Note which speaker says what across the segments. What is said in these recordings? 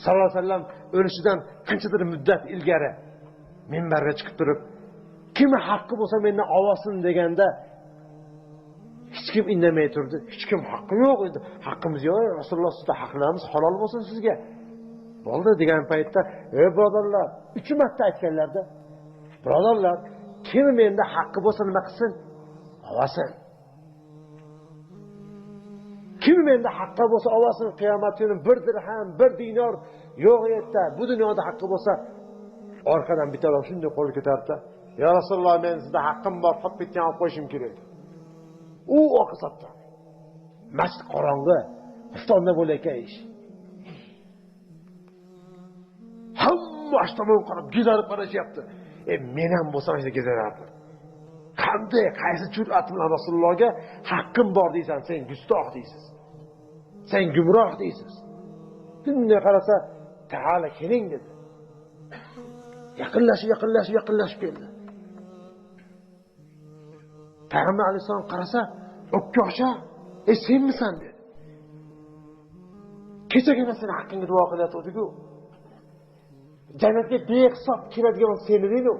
Speaker 1: sallallohu alayhi vasallam o'lishidan qanchadir muddat ilgari minbarga chiqib turib, kimi haqqi bo'lsa mendan olsin deganda hech kim indamay turdi. Hech kim haqqi yo'q edi. Haqqimiz yo'q, Rasululloh sizda haqlarimiz halol bo'lsin sizga. Bo'ldi degan paytda, ey birodarlar, 3 marta aytganlarda, birodarlar, kim menda haqqi bo'lsa nima qilsin? Olsin. Kim menda haqqi bo'lsa olsin, qiyomat kuni 1 dirham, 1 dinor yo'q yerda. Bu dunyoda haqqi bo'lsa, orqadan bittalar shunday qo'l ko'tardi. Ya Rasululloh, men sizda haqqim bor, qolib ketgan olib qo'yishim kerak. U oqsatdi. Masjid qorong'i, xuftonda bo'layotgan ish. Hamma ashtamon qarab, gizarib qarashyapti. Men ham bo'lsam shunday gizarardim. Qanday, qaysi jur'at bilan Rasulullohga haqqim bor deysan, sen gustoh deysiz. Sen gumroh deysiz. Bunday qarasa, ta'ala keling dedi. Yaqinlashib keldi. Payg'ambar alayhisalom qarasa, o'kko'sha, senmisan dedi. Kechagina seni haqqingga duo qilyapti-ku. Jannatga behisob kiradigan sen eding-ku.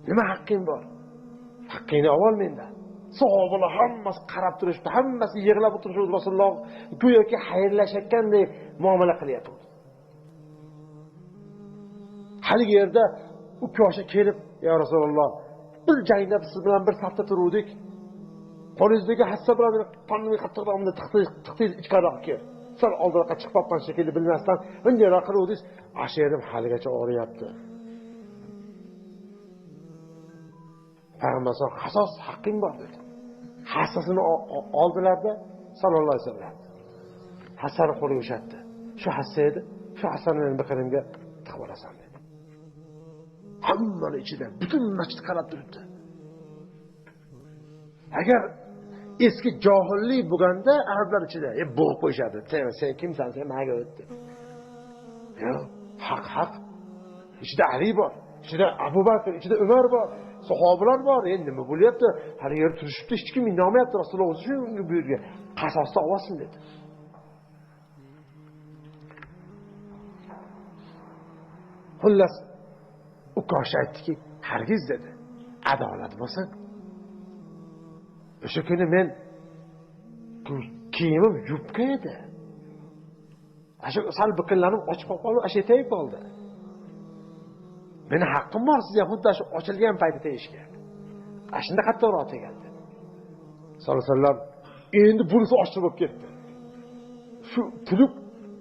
Speaker 1: Nima haqqing bor? Haqqingni ol mendan. Sahobalar hammasi qarab turishdi, hammasi yig'lab o'tirishdi. Rasululloh go'yoki xayrlashayotganday muomala qilyapti. Haligi yerda u kosha kelib, "Ya Rasululloh, bir jangda siz bilan bir safda turuvdik. Qo'lingizdagi hassa bilan qonimga qattiqroqda tiqtiz ichkariroq kel. Sal oldinroqqa chiqib qolgan shekilli bilmasdan, bunday qiluvdingiz, asherim haligacha og'riyapti." Payg'ambar hasos haqqing bor dedi. Hassasini oldilarda sallallohu alayhi vasallam. Hassani qo'liga ushatdi. Shu hassa edi. Shu hassani men biqinimga tiqib olasan dedi. Hammaning ichida butun masjid qarab turibdi. Agar eski johillik bo'lganda arablar ichida bo'g'ib qo'yishadi. Sen kimsan? Sen nimaga o'tdi? Yo'q, haq. Ichida Ali bor, ichida Abu Bakr, ichida Umar bor, sahobalar bor. Endi nima bo'lyapti? Hali yer turishibdi, hech kim indamayapti. Rasululloh o'zi shunga buyurgan. Qasosda olsin dedi. Xullas, u kosh aytdiki, hargiz dedi. Adolat bo'lsin. O'sha kuni men kiyimim yubka edi. Asha sal biqinlarim ochib qolib, asha tegib qoldi. Meni haqqim bor sizga xuddi shu ochilgan paytda tegishga. Ashunda qattiqroq tegadi. Sallallohu alayhi vasallam endi bunisi ochiq bo'lib ketdi. Shu tulib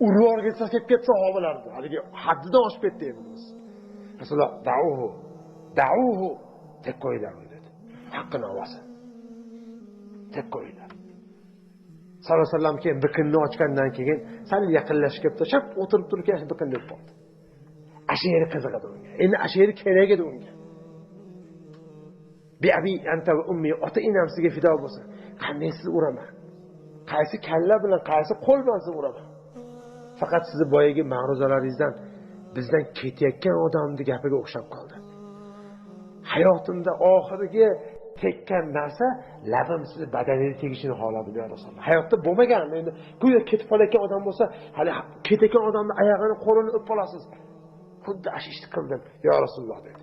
Speaker 1: urvorga kelib ketsa sahobalarni, haligi haddidan oshib ketdi endi. Rasululloh da'uhu deb qo'ydilar dedi. Haqqini olsin. deb qo'ydilar. Sallallohu alayhi vasallam keyin biqinni ochgandan keyin sal yaqinlashib kelib turib, o'tirib turgan biqin deb qoldi. Asheri qiziqadi unga. Endi asheri kerak edi unga. Bi abi anta va ummi, ota enam sizga fido bo'lsa, qanday sizni uraman? Qaysi kalla bilan, qaysi qo'l bilan sizni uraman? Faqat sizni boyagi ma'ruzalaringizdan bizdan ketayotgan odamning gapiga o'xshab qoldi. Hayotimda oxirgi tekkan narsa labim sizni badaningizga tegishini xohladim ya Rasululloh. Hayotda bo'lmagan, endi go'yo ketib qolayotgan odam bo'lsa, hali ketayotgan odamning oyog'ini, qo'lini o'pib olasiz. Xuddi ashishni qildim ya Rasululloh dedi.